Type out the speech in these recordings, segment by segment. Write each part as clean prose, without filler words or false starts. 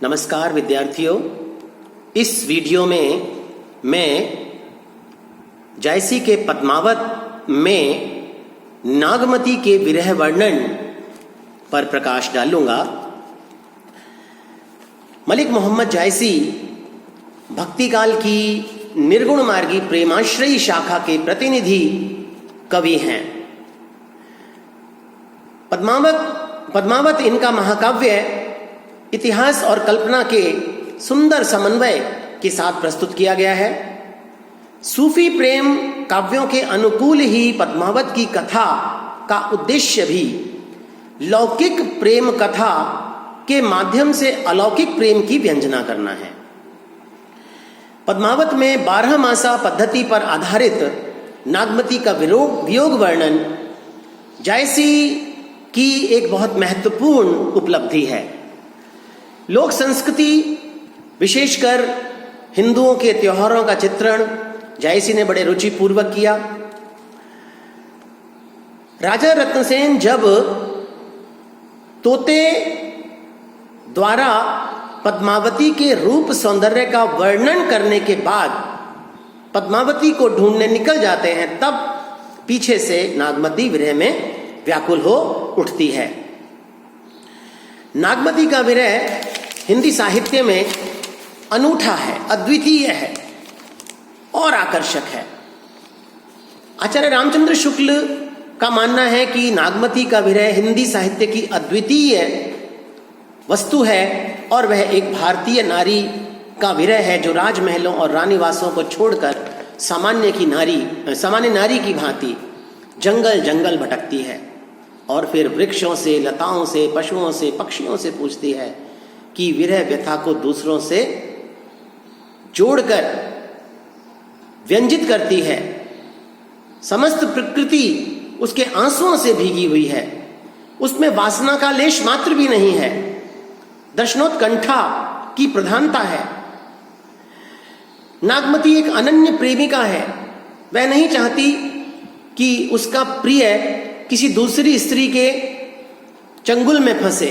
नमस्कार विद्यार्थियों, इस वीडियो में मैं जायसी के पद्मावत में नागमती के विरह वर्णन पर प्रकाश डालूंगा। मलिक मोहम्मद जायसी भक्तिकाल की निर्गुण मार्गी प्रेमाश्रयी शाखा के प्रतिनिधि कवि हैं। पद्मावत इनका महाकाव्य इतिहास और कल्पना के सुंदर समन्वय के साथ प्रस्तुत किया गया है। सूफी प्रेम काव्यों के अनुकूल ही पद्मावत की कथा का उद्देश्य भी लौकिक प्रेम कथा के माध्यम से अलौकिक प्रेम की व्यंजना करना है। पद्मावत में 12 मासा पद्धति पर आधारित नागमती का वियोग वर्णन जायसी की एक बहुत महत्वपूर्ण उपलब्धि है। लोक संस्कृति, विशेषकर हिंदुओं के त्योहारों का चित्रण जायसी ने बड़े रुचिपूर्वक किया। राजा रत्नसेन जब तोते द्वारा पद्मावती के रूप सौंदर्य का वर्णन करने के बाद पद्मावती को ढूंढने निकल जाते हैं, तब पीछे से नागमती विरह में व्याकुल हो उठती है। नागमती का विरह हिंदी साहित्य में अनूठा है, अद्वितीय है और आकर्षक है। आचार्य रामचंद्र शुक्ल का मानना है कि नागमती का विरह हिंदी साहित्य की अद्वितीय वस्तु है और वह एक भारतीय नारी का विरह है जो राजमहलों और रानीवासों को छोड़कर सामान्य नारी की भांति जंगल जंगल भटकती है और फिर वृक्षों से, लताओं से, पशुओं से, पक्षियों से पूछती है कि विरह व्यथा को दूसरों से जोड़कर व्यंजित करती है। समस्त प्रकृति उसके आंसुओं से भीगी हुई है, उसमें वासना का लेश मात्र भी नहीं है, दर्शनोत्कंठा की प्रधानता है। नागमती एक अनन्य प्रेमिका है। वह नहीं चाहती कि उसका प्रिय किसी दूसरी स्त्री के चंगुल में फंसे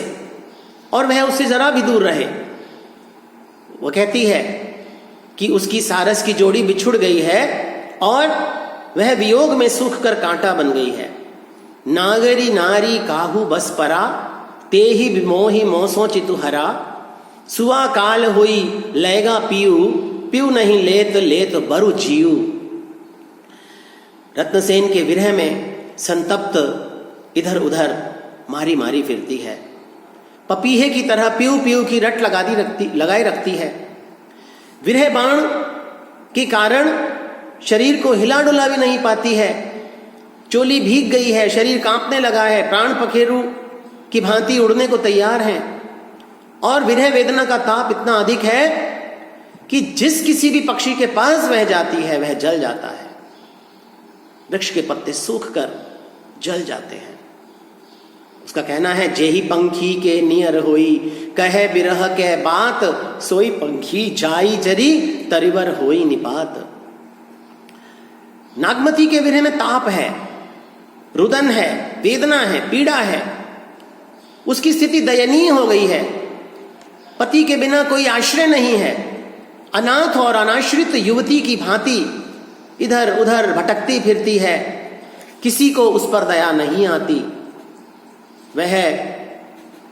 और वह उससे जरा भी दूर रहे। वो कहती है कि उसकी सारस की जोड़ी बिछुड़ गई है और वह वियोग में सूख कर कांटा बन गई है। नागरी नारी काहू बस परा, ते ही विमोही मोसो चितु हरा, सुआ काल हुई लैगा पीऊ, पीऊ नहीं लेत लेत बरु जीऊ। रत्नसेन के विरह में संतप्त इधर उधर मारी मारी फिरती है, पपीहे की तरह पीऊ पीऊ की रट लगाई रखती है। विरह बाण के कारण शरीर को हिला डुला भी नहीं पाती है। चोली भीग गई है, शरीर कांपने लगा है, प्राण पखेरु की भांति उड़ने को तैयार हैं और विरह वेदना का ताप इतना अधिक है कि जिस किसी भी पक्षी के पास वह जाती है वह जल जाता है। वृक्ष के पत्ते सूख कर जल जाते हैं। उसका कहना है, जेही पंखी के नियर होई, कहे बिरह के बात, सोई पंखी जाई जरी, तरिवर होई निपात। नागमती के विरह में ताप है, रुदन है, वेदना है, पीड़ा है। उसकी स्थिति दयनीय हो गई है। पति के बिना कोई आश्रय नहीं है। अनाथ और अनाश्रित युवती की भांति इधर उधर भटकती फिरती है। किसी को उस पर दया नहीं आती। वह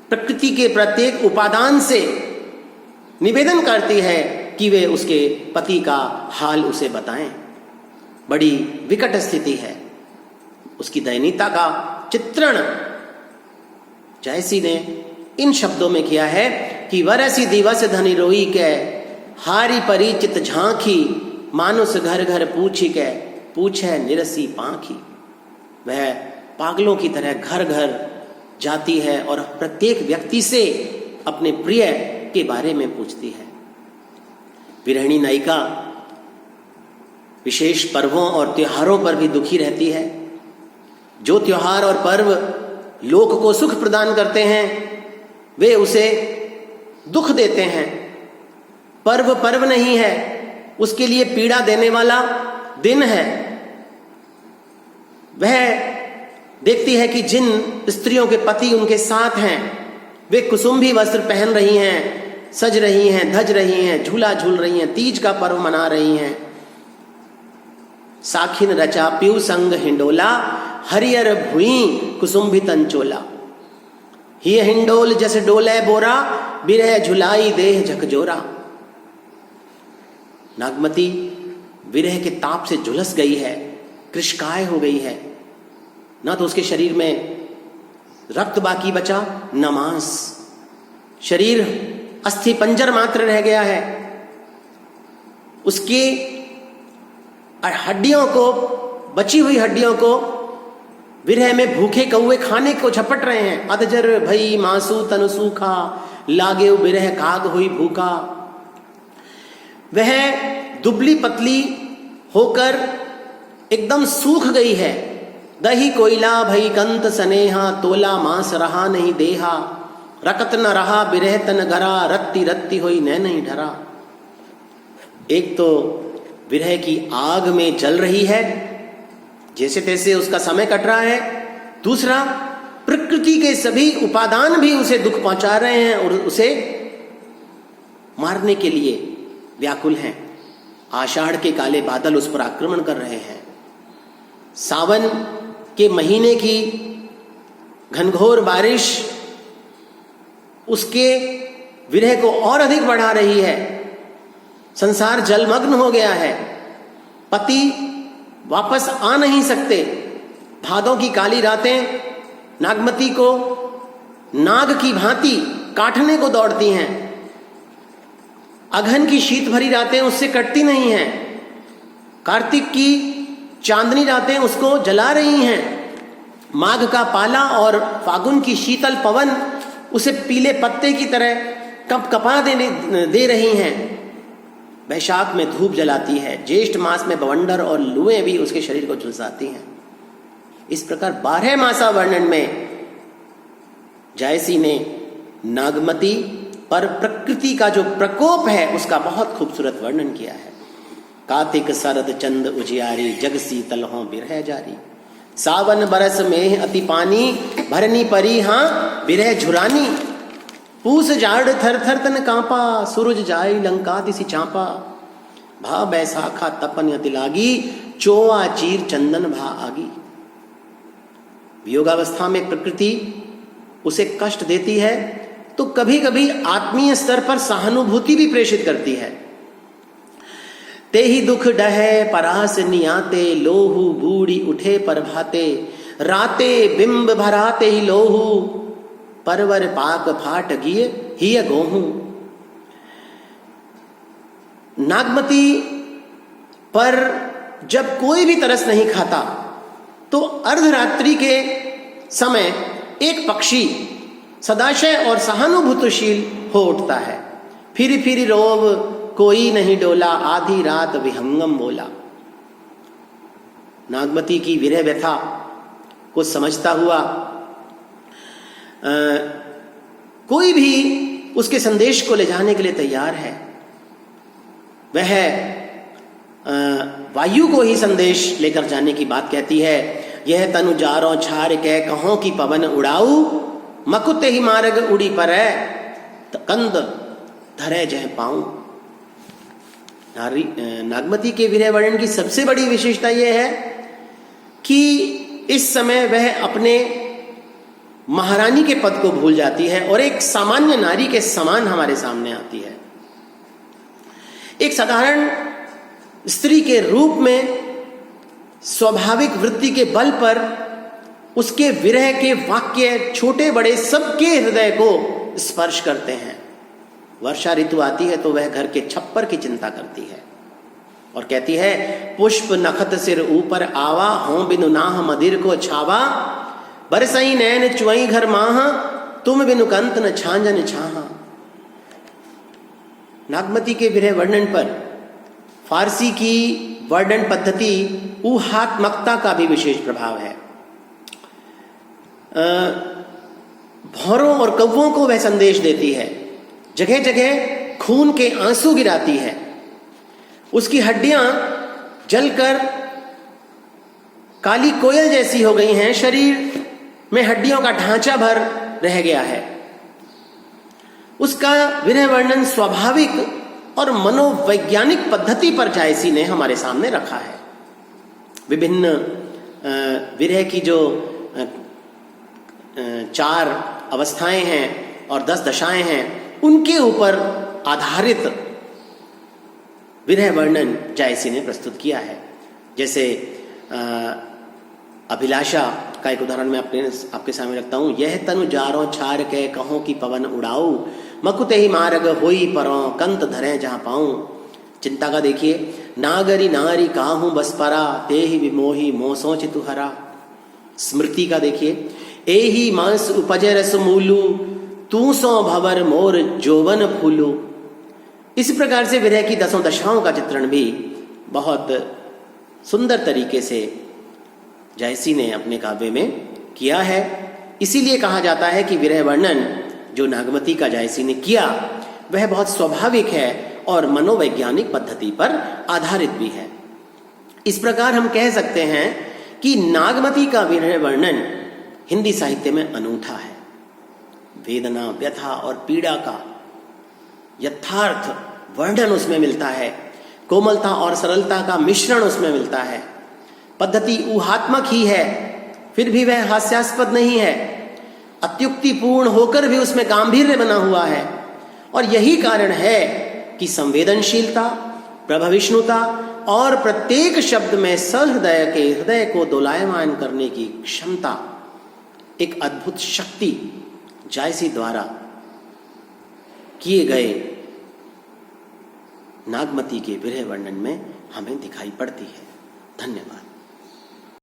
प्रकृति के प्रत्येक उपादान से निवेदन करती है कि वे उसके पति का हाल उसे बताएं। बड़ी विकट स्थिति है। उसकी दयनीयता का चित्रण जायसी ने इन शब्दों में किया है कि वरसी दिवस धनी रोई के, हारी परिचित झांकी, मानुष घर घर पूछी के, पूछे निरसी पांखी। वह पागलों की तरह घर घर जाती है और प्रत्येक व्यक्ति से अपने प्रिय के बारे में पूछती है। विरहिणी नायिका विशेष पर्वों और त्योहारों पर भी दुखी रहती है। जो त्योहार और पर्व लोक को सुख प्रदान करते हैं वे उसे दुख देते हैं। पर्व पर्व नहीं है, उसके लिए पीड़ा देने वाला दिन है। वह देखती है कि जिन स्त्रियों के पति उनके साथ हैं वे कुसुम्भी वस्त्र पहन रही हैं, सज रही हैं, धज रही हैं, झूला झूल रही हैं, तीज का पर्व मना रही हैं। साखिन रचा पीऊ संग हिंडोला, हरियर भुई कुसुम्भित अंचोला। ही हिंडोल जस डोले बोरा, बिरह झुलाई देह झकझोरा। नागमती विरह के ताप से झुलस गई है, कृशकाय हो गई है। ना तो उसके शरीर में रक्त बाकी बचा, न मांस। शरीर अस्थि पंजर मात्र रह गया है। उसकी हड्डियों को, बची हुई हड्डियों को विरह में भूखे कौवे खाने को झपट रहे हैं। अधजर भई मांसू तनु सूखा, लागे विरह काग हुई भूखा। वह दुबली पतली होकर एकदम सूख गई है। दही कोयला भई कंत सनेहा, तोला मांस रहा नहीं देहा। रकत न रहा बिरह तन गरा, रत्ती रत्ती हुई नैन नहीं ढरा। एक तो विरह की आग में जल रही है, जैसे तैसे उसका समय कट रहा है। दूसरा, प्रकृति के सभी उपादान भी उसे दुख पहुंचा रहे हैं और उसे मारने के लिए व्याकुल हैं। आषाढ़ के काले बादल उस पर आक्रमण कर रहे हैं। सावन के महीने की घनघोर बारिश उसके विरह को और अधिक बढ़ा रही है। संसार जलमग्न हो गया है। पति वापस आ नहीं सकते। भादों की काली रातें नागमती को नाग की भांति काटने को दौड़ती हैं। अघन की शीत भरी रातें उससे कटती नहीं हैं। कार्तिक की चांदनी रातें उसको जला रही हैं। माघ का पाला और फागुन की शीतल पवन उसे पीले पत्ते की तरह कपा दे रही हैं। वैशाख में धूप जलाती है। ज्येष्ठ मास में बवंडर और लुएं भी उसके शरीर को झुलसाती हैं। इस प्रकार 12 मासा वर्णन में जायसी ने नागमती पर प्रकृति का जो प्रकोप है उसका बहुत खूबसूरत वर्णन किया है। कार्तिक शरद चंद उजियारी, जग शीतल हों बिरह जारी। सावन बरस में अति पानी, भरनी परी हाँ बिरह झुरानी। पूस जाड़ थर थर तन कांपा, सूरज जाई लंका दिसी चांपा। भा बैसाखा तपन अति लागी, चोआ चीर चंदन भा आगी। वियोगावस्था में प्रकृति उसे कष्ट देती है तो कभी कभी आत्मीय स्तर पर सहानुभूति भी प्रेषित करती है। ते ही दुख डहे परास नियाते, लोहू बूढ़ी उठे पर भाते। राते बिंब भराते ही लोहू, परवर पाक फाट गिए हिय गोहू। नागमती पर जब कोई भी तरस नहीं खाता तो अर्धरात्रि के समय एक पक्षी सदाशय और सहानुभूतिशील हो उठता है। फिरी फिरी रोव कोई नहीं डोला, आधी रात विहंगम बोला। नागमती की विरह व्यथा को समझता हुआ कोई भी उसके संदेश को ले जाने के लिए तैयार है। वह वायु को ही संदेश लेकर जाने की बात कहती है। यह तनु जारो छार कह कहों की पवन उड़ाऊ, मकुते ही मार्ग उड़ी पर कंद धरे जह पाऊं। नागमती के विरह वर्णन की सबसे बड़ी विशेषता यह है कि इस समय वह अपने महारानी के पद को भूल जाती है और एक सामान्य नारी के समान हमारे सामने आती है। एक साधारण स्त्री के रूप में स्वाभाविक वृत्ति के बल पर उसके विरह के वाक्य छोटे बड़े सबके हृदय को स्पर्श करते हैं। वर्षा ऋतु आती है तो वह घर के छप्पर की चिंता करती है और कहती है, पुष्प नखत सिर ऊपर आवा, हों बिनु नाह मदिर को छावा। बरसई नैन चुई घर माह, तुम बिनु कंत न छांजन छाहा। नागमती के विरह वर्णन पर फारसी की वर्णन पद्धति ऊहात्मकता का भी विशेष प्रभाव है। भौरों और कौवों को वह संदेश देती है। जगह जगह खून के आंसू गिराती है। उसकी हड्डियां जलकर काली कोयल जैसी हो गई हैं। शरीर में हड्डियों का ढांचा भर रह गया है। उसका विरह वर्णन स्वाभाविक और मनोवैज्ञानिक पद्धति पर जायसी ने हमारे सामने रखा है। विभिन्न विरह की जो 4 अवस्थाएं हैं और 10 दशाएं हैं, उनके ऊपर आधारित विरह वर्णन जायसी ने प्रस्तुत किया है। जैसे अभिलाषा का एक उदाहरण मैं आपके सामने रखता हूं। यह तनु जारो छार के कहो की पवन उड़ाऊ, मकुते ही मार्ग होई परो कंत धरे जहां पाऊं। चिंता का देखिए, नागरी नारी काहू बस परा, ते ही विमोही मोसो चितुहरा। स्मृति का देखिए, एही मांस उपजे रस मूलू, तू सो भवर मोर जोवन फूलू। इसी प्रकार से विरह की 10 दशाओं का चित्रण भी बहुत सुंदर तरीके से जायसी ने अपने काव्य में किया है। इसीलिए कहा जाता है कि विरह वर्णन जो नागमती का जायसी ने किया वह बहुत स्वाभाविक है और मनोवैज्ञानिक पद्धति पर आधारित भी है। इस प्रकार हम कह सकते हैं कि नागमती का विरह वर्णन हिंदी साहित्य में अनूठा है। वेदना, व्यथा और पीड़ा का यथार्थ वर्णन उसमें मिलता है, कोमलता और सरलता का मिश्रण उसमें मिलता है। पद्धति ऊहात्मक ही है, फिर भी वह हास्यास्पद नहीं है। अत्युक्तिपूर्ण होकर भी उसमें गांभीर्य बना हुआ है। और यही कारण है कि संवेदनशीलता, प्रभविष्णुता और प्रत्येक शब्द में सहृदय के हृदय को दोलायमान करने की क्षमता, एक अद्भुत शक्ति जायसी द्वारा किए गए नागमती के विरह वर्णन में हमें दिखाई पड़ती है। धन्यवाद।